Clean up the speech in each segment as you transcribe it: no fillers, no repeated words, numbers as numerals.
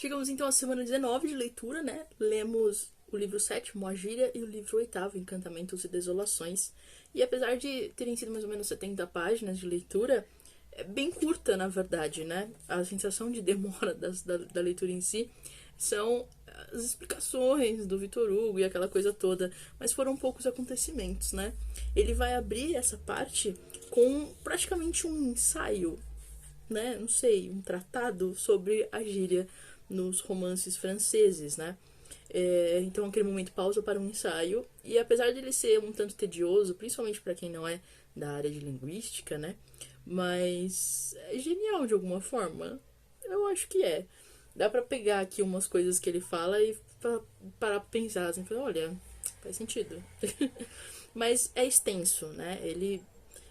Chegamos então à semana 19 de leitura, né? Lemos o livro 7º, A Gíria, e o livro 8º, Encantamentos e Desolações. E apesar de terem sido mais ou menos 70 páginas de leitura, é bem curta, na verdade, né? A sensação de demora da leitura em si são as explicações do Victor Hugo e aquela coisa toda, mas foram poucos acontecimentos, né? Ele vai abrir essa parte com praticamente um ensaio, né? Não sei, um tratado sobre a gíria nos romances franceses, né? Então aquele momento pausa para um ensaio, e apesar de ele ser um tanto tedioso, principalmente para quem não é da área de linguística, né? Mas é genial de alguma forma. Eu acho que é. Dá pra pegar aqui umas coisas que ele fala e parar pra pensar assim, olha, faz sentido. Mas é extenso, né? Ele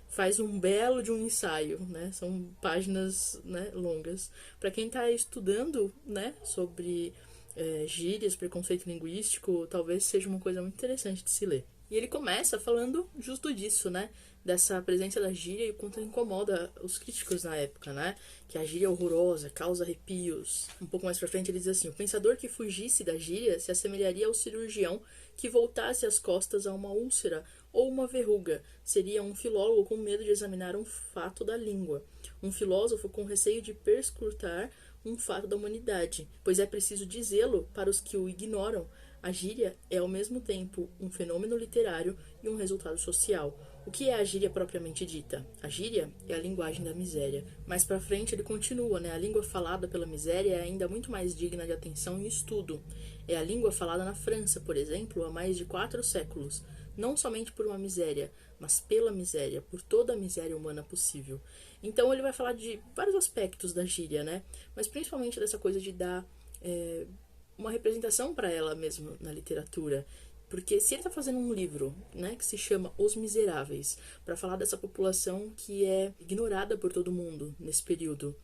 faz um belo de um ensaio, né? São páginas, né, longas. Para quem está estudando, né, sobre gírias, preconceito linguístico, talvez seja uma coisa muito interessante de se ler. E ele começa falando justo disso, né? Dessa presença da gíria e o quanto incomoda os críticos na época, né? Que a gíria é horrorosa, causa arrepios. Um pouco mais pra frente ele diz assim: o pensador que fugisse da gíria se assemelharia ao cirurgião que voltasse as costas a uma úlcera ou uma verruga. Seria um filólogo com medo de examinar um fato da língua. Um filósofo com receio de perscrutar um fato da humanidade, pois é preciso dizê-lo para os que o ignoram. A gíria é ao mesmo tempo um fenômeno literário e um resultado social. O que é a gíria propriamente dita? A gíria é a linguagem da miséria. Mais pra frente ele continua, né? A língua falada pela miséria é ainda muito mais digna de atenção e estudo. É a língua falada na França, por exemplo, há mais de 4 séculos. Não somente por uma miséria, mas pela miséria, por toda a miséria humana possível. Então ele vai falar de vários aspectos da gíria, né? Mas principalmente dessa coisa de dar uma representação para ela mesmo na literatura. Porque se ele está fazendo um livro, né, que se chama Os Miseráveis, para falar dessa população que é ignorada por todo mundo nesse período,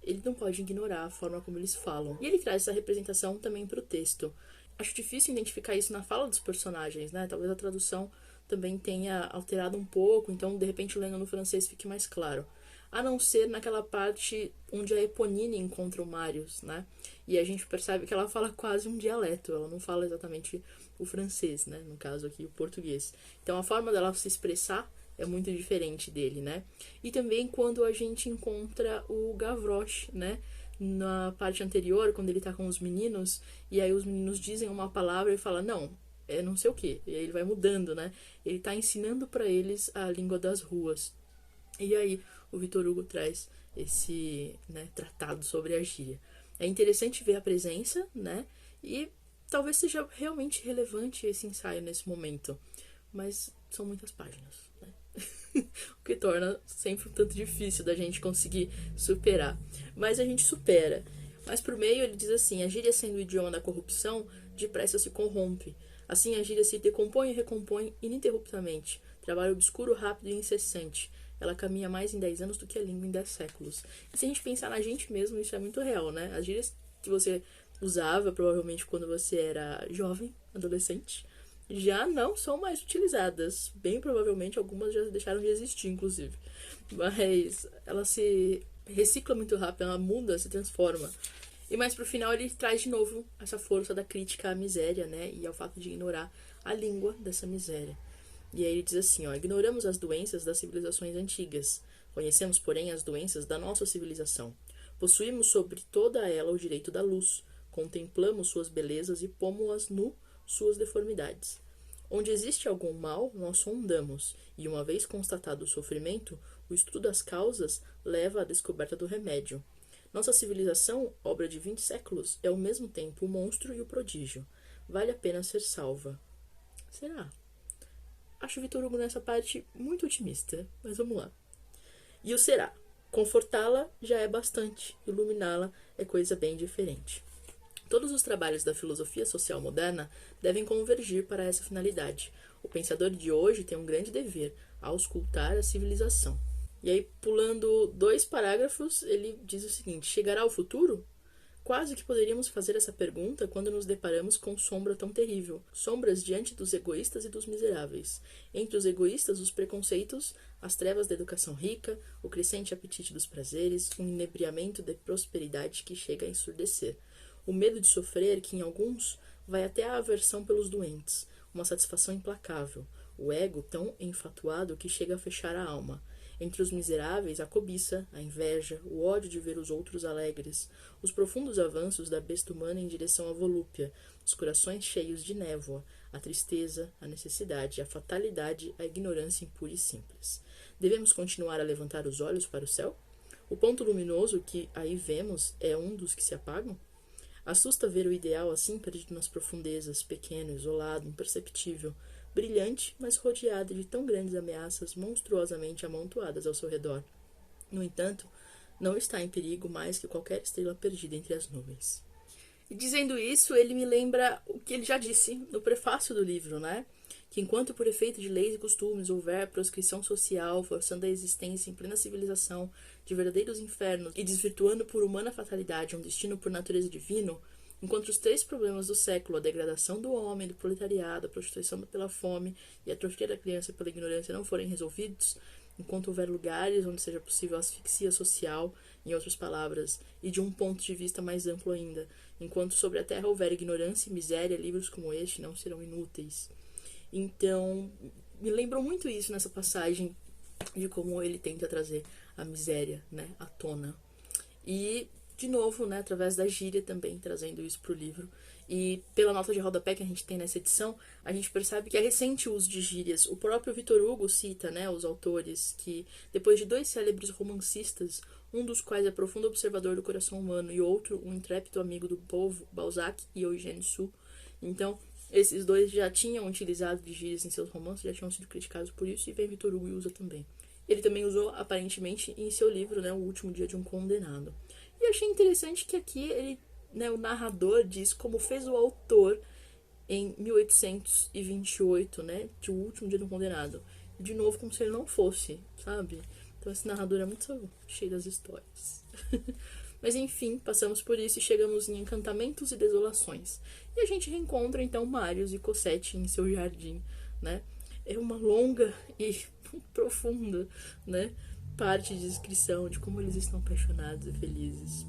ele não pode ignorar a forma como eles falam. E ele traz essa representação também para o texto. Acho difícil identificar isso na fala dos personagens, né? Talvez a tradução também tenha alterado um pouco, então de repente lendo no francês fique mais claro. A não ser naquela parte onde a Eponine encontra o Marius, né? E a gente percebe que ela fala quase um dialeto, ela não fala exatamente o francês, né? No caso aqui, o português. Então a forma dela se expressar é muito diferente dele, né? E também quando a gente encontra o Gavroche, né? Na parte anterior, quando ele tá com os meninos, e aí os meninos dizem uma palavra e fala, não, é não sei o que. E aí ele vai mudando, né? Ele tá ensinando para eles a língua das ruas. E aí o Victor Hugo traz esse, né, tratado sobre a gíria. É interessante ver a presença, né? E talvez seja realmente relevante esse ensaio nesse momento. Mas são muitas páginas, né? O que torna sempre um tanto difícil da gente conseguir superar. Mas a gente supera. Mas por meio ele diz assim: a gíria sendo o idioma da corrupção, depressa se corrompe. Assim a gíria se decompõe e recompõe ininterruptamente. Trabalho obscuro, rápido e incessante. Ela caminha mais em 10 anos do que a língua em 10 séculos. E se a gente pensar na gente mesmo, isso é muito real, né? As gírias que você usava, provavelmente, quando você era jovem, adolescente, já não são mais utilizadas. Bem provavelmente, algumas já deixaram de existir, inclusive. Mas ela se recicla muito rápido, ela muda, se transforma. E mais pro final ele traz de novo essa força da crítica à miséria, né? E ao fato de ignorar a língua dessa miséria. E aí ele diz assim, ó: ignoramos as doenças das civilizações antigas. Conhecemos, porém, as doenças da nossa civilização. Possuímos sobre toda ela o direito da luz. Contemplamos suas belezas e pomos-as nu suas deformidades. Onde existe algum mal, nós sondamos, e uma vez constatado o sofrimento, o estudo das causas leva à descoberta do remédio. Nossa civilização, obra de 20 séculos, é ao mesmo tempo o monstro e o prodígio. Vale a pena ser salva. Será? Acho o Victor Hugo nessa parte muito otimista, mas vamos lá. E o será? Confortá-la já é bastante, iluminá-la é coisa bem diferente. Todos os trabalhos da filosofia social moderna devem convergir para essa finalidade. O pensador de hoje tem um grande dever, auscultar a civilização. E aí, pulando 2 parágrafos, ele diz o seguinte: chegará o futuro? Quase que poderíamos fazer essa pergunta quando nos deparamos com sombra tão terrível. Sombras diante dos egoístas e dos miseráveis. Entre os egoístas, os preconceitos, as trevas da educação rica, o crescente apetite dos prazeres, um inebriamento de prosperidade que chega a ensurdecer. o medo de sofrer que, em alguns, vai até a aversão pelos doentes, uma satisfação implacável, o ego tão enfatuado que chega a fechar a alma. Entre os miseráveis, a cobiça, a inveja, o ódio de ver os outros alegres, os profundos avanços da besta humana em direção à volúpia, os corações cheios de névoa, a tristeza, a necessidade, a fatalidade, a ignorância impura e simples. Devemos continuar a levantar os olhos para o céu? O ponto luminoso que aí vemos é um dos que se apagam? Assusta ver o ideal assim perdido nas profundezas, pequeno, isolado, imperceptível, brilhante, mas rodeado de tão grandes ameaças monstruosamente amontoadas ao seu redor. No entanto, não está em perigo mais que qualquer estrela perdida entre as nuvens. E dizendo isso, ele me lembra o que ele já disse no prefácio do livro, né? Que enquanto por efeito de leis e costumes houver proscrição social, forçando a existência em plena civilização de verdadeiros infernos e desvirtuando por humana fatalidade um destino por natureza divino, enquanto os 3 problemas do século, a degradação do homem, do proletariado, a prostituição pela fome e a atrofia da criança pela ignorância não forem resolvidos, enquanto houver lugares onde seja possível a asfixia social, em outras palavras, e de um ponto de vista mais amplo ainda, enquanto sobre a terra houver ignorância e miséria, livros como este não serão inúteis. Então, me lembram muito isso nessa passagem de como ele tenta trazer a miséria, né, à tona. E, de novo, né, através da gíria também, trazendo isso para o livro. E pela nota de rodapé que a gente tem nessa edição, a gente percebe que é recente o uso de gírias. O próprio Victor Hugo cita, né, os autores que, depois de 2 célebres romancistas, um dos quais é profundo observador do coração humano e outro um intrépido amigo do povo, Balzac e Eugène Sue. Então, esses 2 já tinham utilizado de gírias em seus romances, já tinham sido criticados por isso, e vem Victor Hugo e usa também. Ele também usou, aparentemente, em seu livro, né, O Último Dia de um Condenado. E achei interessante que aqui ele, né, o narrador diz como fez o autor em 1828, né, de O Último Dia de um Condenado. E, de novo, como se ele não fosse, sabe? Então esse narrador é muito cheio das histórias. Mas enfim, passamos por isso e chegamos em Encantamentos e Desolações. E a gente reencontra então Marius e Cosette em seu jardim, né? É uma longa e profunda, né, parte de descrição de como eles estão apaixonados e felizes.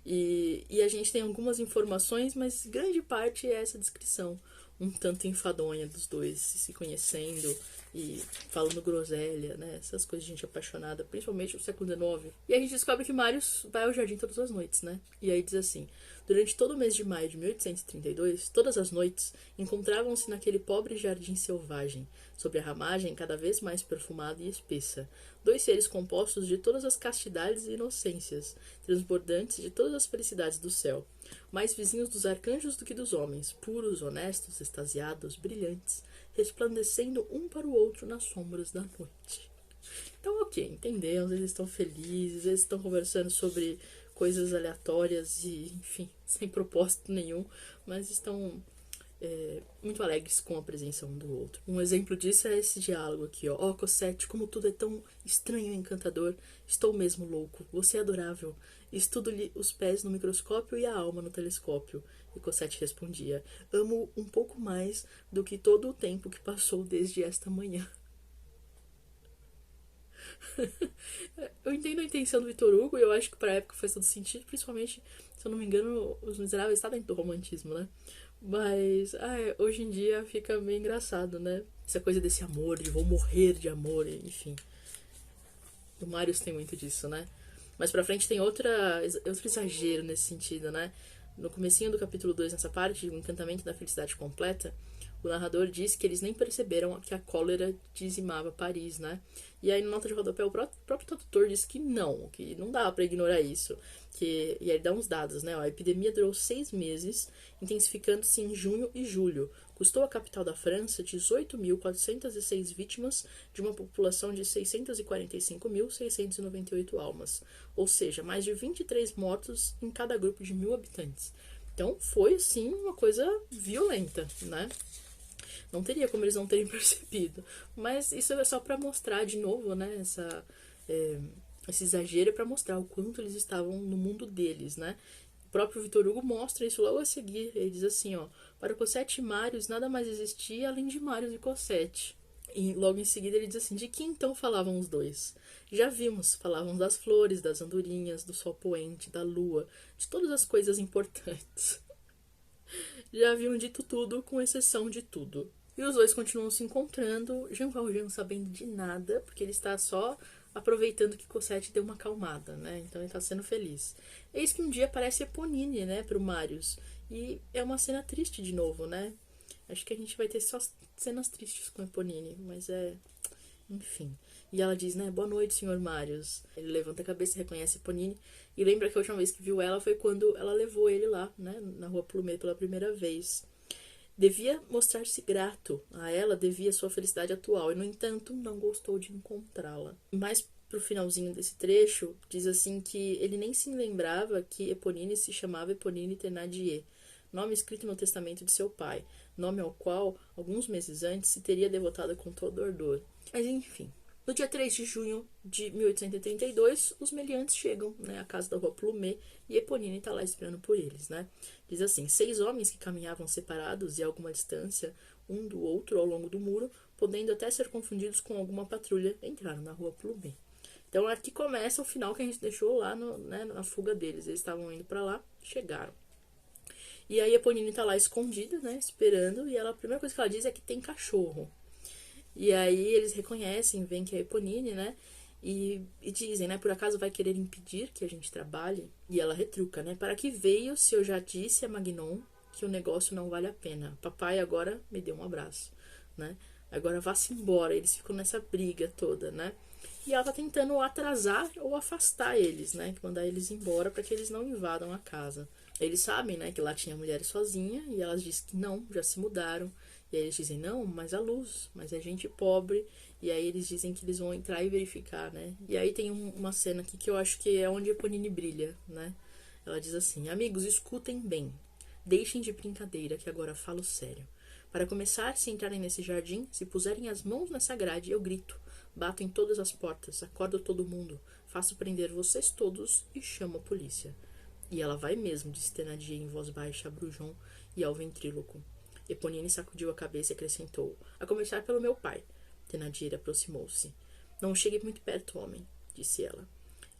E a gente tem algumas informações, mas grande parte é essa descrição um tanto enfadonha dos 2 se conhecendo e falando groselha, né? Essas coisas de gente apaixonada, principalmente no século XIX. E a gente descobre que Marius vai ao jardim todas as noites, né? E aí diz assim: durante todo o mês de maio de 1832, todas as noites, encontravam-se naquele pobre jardim selvagem, sob a ramagem cada vez mais perfumada e espessa, 2 seres compostos de todas as castidades e inocências, transbordantes de todas as felicidades do céu, mais vizinhos dos arcanjos do que dos homens, puros, honestos, extasiados, brilhantes, resplandecendo um para o outro nas sombras da noite. Então, ok, entendemos, eles estão felizes, eles estão conversando sobre coisas aleatórias e, enfim, sem propósito nenhum, mas estão muito alegres com a presença um do outro. Um exemplo disso é esse diálogo aqui, ó. Ó, Cosette, como tudo é tão estranho e encantador. Estou mesmo louco. Você é adorável. Estudo-lhe os pés no microscópio e a alma no telescópio. E Cosette respondia: amo um pouco mais do que todo o tempo que passou desde esta manhã. Eu entendo a intenção do Victor Hugo e eu acho que pra época faz todo sentido, principalmente, se eu não me engano, Os Miseráveis está dentro do romantismo, né? Mas hoje em dia fica meio engraçado, né? Essa coisa desse amor, de vou morrer de amor, enfim. O Marius tem muito disso, né? Mas pra frente tem outro exagero nesse sentido, né? No comecinho do capítulo 2, nessa parte, o encantamento da felicidade completa, o narrador diz que eles nem perceberam que a cólera dizimava Paris, né? E aí, na nota de rodapé, o próprio tradutor diz que não dá pra ignorar isso. E aí dá uns dados, né? A epidemia durou 6 meses, intensificando-se em junho e julho. Custou à capital da França 18.406 vítimas de uma população de 645.698 almas. Ou seja, mais de 23 mortos em cada grupo de 1.000 habitantes. Então, foi, sim, uma coisa violenta, né? Não teria como eles não terem percebido. Mas isso é só para mostrar de novo, né? Esse exagero é para mostrar o quanto eles estavam no mundo deles, né? O próprio Victor Hugo mostra isso logo a seguir. Ele diz assim, ó: para Cosette e Marius nada mais existia além de Marius e Cosette. E logo em seguida ele diz assim, de que então falavam os dois? Já vimos, falavam das flores, das andorinhas, do sol poente, da lua, de todas as coisas importantes. Já haviam dito tudo, com exceção de tudo. E os dois continuam se encontrando, Jean Valjean sabendo de nada, porque ele está só aproveitando que Cosette deu uma acalmada, né? Então ele está sendo feliz. Eis que um dia aparece Eponine, né, pro Marius. E é uma cena triste de novo, né? Acho que a gente vai ter só cenas tristes com Eponine, mas enfim. E ela diz, né, boa noite, senhor Marius. Ele levanta a cabeça e reconhece Eponine. E lembra que a última vez que viu ela foi quando ela levou ele lá, né, na Rua Plumet pela primeira vez. Devia mostrar-se grato a ela, devia sua felicidade atual. E, no entanto, não gostou de encontrá-la. Mais pro finalzinho desse trecho, diz assim que ele nem se lembrava que Eponine se chamava Eponine Thénardier, nome escrito no testamento de seu pai, nome ao qual, alguns meses antes, se teria devotado com todo ardor. Mas, enfim. No dia 3 de junho de 1832, os meliantes chegam, né, à casa da Rua Plumet e Eponine está lá esperando por eles, né? Diz assim, 6 homens que caminhavam separados e a alguma distância um do outro ao longo do muro, podendo até ser confundidos com alguma patrulha, entraram na Rua Plumet. Então aqui começa o final que a gente deixou lá na fuga deles. Eles estavam indo para lá, chegaram. E aí a Eponine tá lá escondida, né, esperando, e a primeira coisa que ela diz é que tem cachorro. E aí eles reconhecem, veem que é a Eponine, né, e dizem, né, por acaso vai querer impedir que a gente trabalhe? E ela retruca, né, para que veio se eu já disse a Magnon que o negócio não vale a pena? Papai agora me deu um abraço, né, agora vá-se embora. Eles ficam nessa briga toda, né. E ela tá tentando atrasar ou afastar eles, né, mandar eles embora para que eles não invadam a casa. Eles sabem, né, que lá tinha mulheres sozinha e elas dizem que não, já se mudaram. E aí eles dizem, não, mas a luz, mas é gente pobre. E aí eles dizem que eles vão entrar e verificar, né. E aí tem uma cena aqui que eu acho que é onde a Eponine brilha, né. Ela diz assim, amigos, escutem bem. Deixem de brincadeira, que agora falo sério. Para começar, se entrarem nesse jardim, se puserem as mãos nessa grade, eu grito. Bato em todas as portas, acordo todo mundo, faço prender vocês todos e chamo a polícia. E ela vai mesmo, disse Thénardier em voz baixa a Brujon e ao ventríloco. Eponine sacudiu a cabeça e acrescentou, a começar pelo meu pai. Thénardier aproximou-se. Não chegue muito perto, homem, disse ela.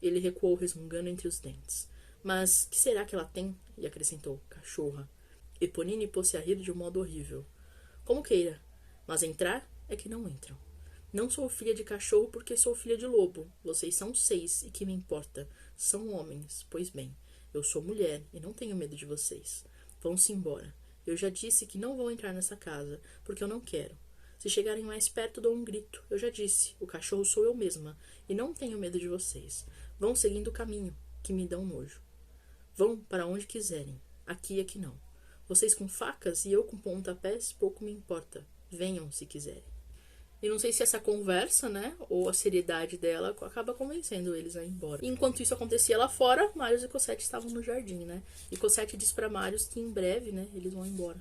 Ele recuou resmungando entre os dentes. Mas que será que ela tem? E acrescentou, cachorra. Eponine pôs-se a rir de um modo horrível. Como queira, mas entrar é que não entram. Não sou filha de cachorro porque sou filha de lobo. Vocês são 6 e que me importa? São homens, pois bem. Eu sou mulher e não tenho medo de vocês. Vão-se embora. Eu já disse que não vão entrar nessa casa, porque eu não quero. Se chegarem mais perto, dou um grito. Eu já disse, o cachorro sou eu mesma, e não tenho medo de vocês. Vão seguindo o caminho, que me dão nojo. Vão para onde quiserem. Aqui é que não. Vocês com facas e eu com pontapés, pouco me importa. Venham, se quiserem. E não sei se essa conversa, né, ou a seriedade dela acaba convencendo eles a ir embora. E enquanto isso acontecia lá fora, Marius e Cosette estavam no jardim, né? E Cosette diz para Marius que em breve, né, eles vão embora.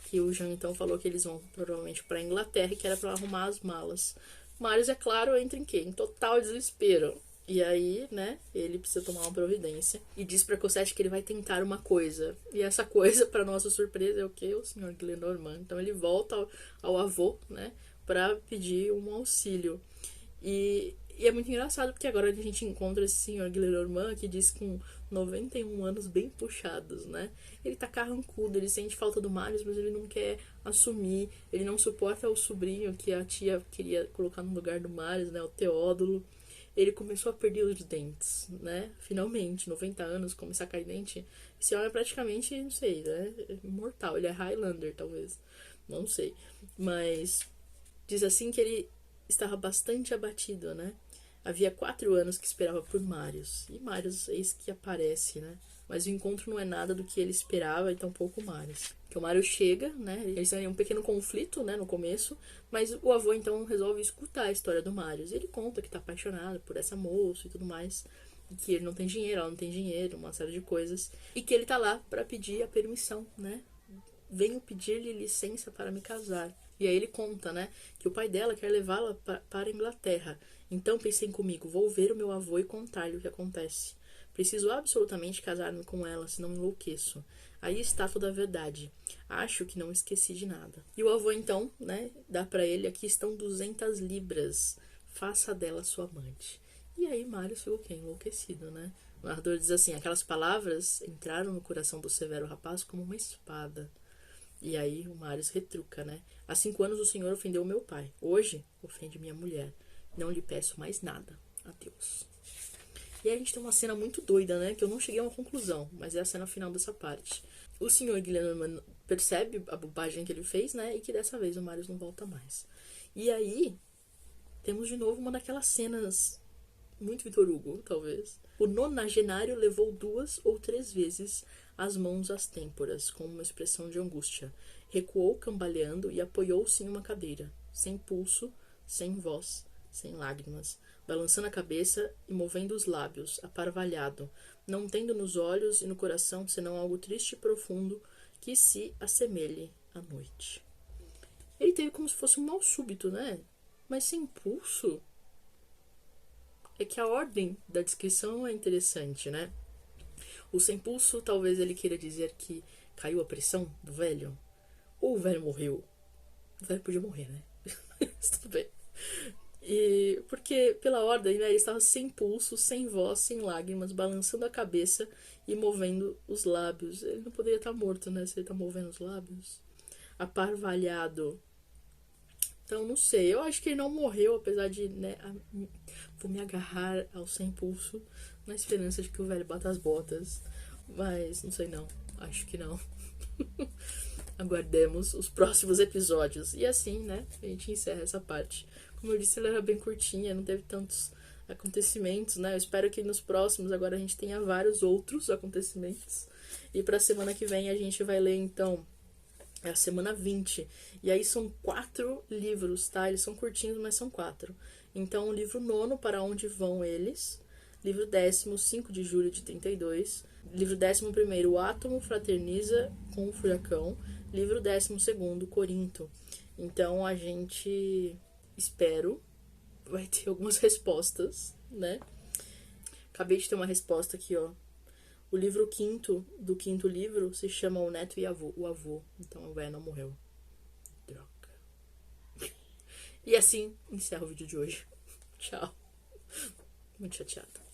Que o Jean então falou que eles vão provavelmente para Inglaterra e que era para arrumar as malas. Marius, é claro, entra em quê? Em total desespero. E aí, né, ele precisa tomar uma providência e diz para Cosette que ele vai tentar uma coisa. E essa coisa, para nossa surpresa, é o quê? O Sr. Gillenormand. Então ele volta ao avô, né, para pedir um auxílio. E é muito engraçado porque agora a gente encontra esse senhor Gillenormand que diz com 91 anos bem puxados, né? Ele tá carrancudo, ele sente falta do Marius, mas ele não quer assumir, ele não suporta o sobrinho que a tia queria colocar no lugar do Marius, né? O Teódulo. Ele começou a perder os dentes, né? Finalmente, 90 anos, começar a cair dente. Esse homem é praticamente, não sei, né? Imortal, ele é Highlander, talvez. Não sei. Mas diz assim que ele estava bastante abatido, né? Havia 4 anos que esperava por Marius. E Marius, eis que aparece, né? Mas o encontro não é nada do que ele esperava e tampouco Marius. Que o Marius chega, né? Eles têm um pequeno conflito, né, no começo. Mas o avô, então, resolve escutar a história do Marius. Ele conta que tá apaixonado por essa moça e tudo mais. E que ele não tem dinheiro, ela não tem dinheiro, uma série de coisas. E que ele tá lá para pedir a permissão, né? Venho pedir-lhe licença para me casar. E aí ele conta, né, que o pai dela quer levá-la para a Inglaterra. Então pensei comigo, vou ver o meu avô e contar-lhe o que acontece. Preciso absolutamente casar-me com ela, senão enlouqueço. Aí está toda a verdade. Acho que não esqueci de nada. E o avô, então, né, dá pra ele, aqui estão 200 libras. Faça dela sua amante. E aí Marius ficou enlouquecido, né? O narrador diz assim, aquelas palavras entraram no coração do severo rapaz como uma espada. E aí o Marius retruca, né? Há 5 anos o senhor ofendeu meu pai. Hoje, ofende minha mulher. Não lhe peço mais nada. Adeus. E aí a gente tem uma cena muito doida, né? Que eu não cheguei a uma conclusão, mas é a cena final dessa parte. O senhor Guilherme percebe a bobagem que ele fez, né? E que dessa vez o Marius não volta mais. E aí, temos de novo uma daquelas cenas muito Victor Hugo, talvez. O nonagenário levou 2 ou 3 vezes as mãos às têmporas, com uma expressão de angústia. Recuou cambaleando e apoiou-se em uma cadeira, sem pulso, sem voz, sem lágrimas, balançando a cabeça e movendo os lábios, aparvalhado, não tendo nos olhos e no coração senão algo triste e profundo que se assemelhe à noite. Ele teve como se fosse um mal súbito, né? Mas sem pulso. É que a ordem da descrição é interessante, né? O sem pulso, talvez ele queira dizer que caiu a pressão do velho. Ou o velho morreu. O velho podia morrer, né? Mas tudo bem. E porque, pela ordem, né, ele estava sem pulso, sem voz, sem lágrimas, balançando a cabeça e movendo os lábios. Ele não poderia estar morto, né? Se ele está movendo os lábios. Aparvalhado. Então, não sei. Eu acho que ele não morreu, apesar de, né, vou me agarrar ao sem pulso na esperança de que o velho bata as botas. Mas, não sei não. Acho que não. Aguardemos os próximos episódios. E assim, né, a gente encerra essa parte. Como eu disse, ela era bem curtinha, não teve tantos acontecimentos, né? Eu espero que nos próximos agora a gente tenha vários outros acontecimentos. E pra semana que vem a gente vai ler, então, a semana 20. E aí são 4 livros, tá? Eles são curtinhos, mas são 4. Então, o livro 9, Para Onde Vão Eles. Livro 10º, 5 de julho de 32. Livro 11º, O Átomo Fraterniza com o Furacão. Livro 12º, Corinto. Então, a gente, espero, vai ter algumas respostas, né? Acabei de ter uma resposta aqui, ó. O livro 5º do 5º livro se chama O Neto e o Avô. Então o velho não morreu. Droga. E assim encerro o vídeo de hoje. Tchau. Muito chateada.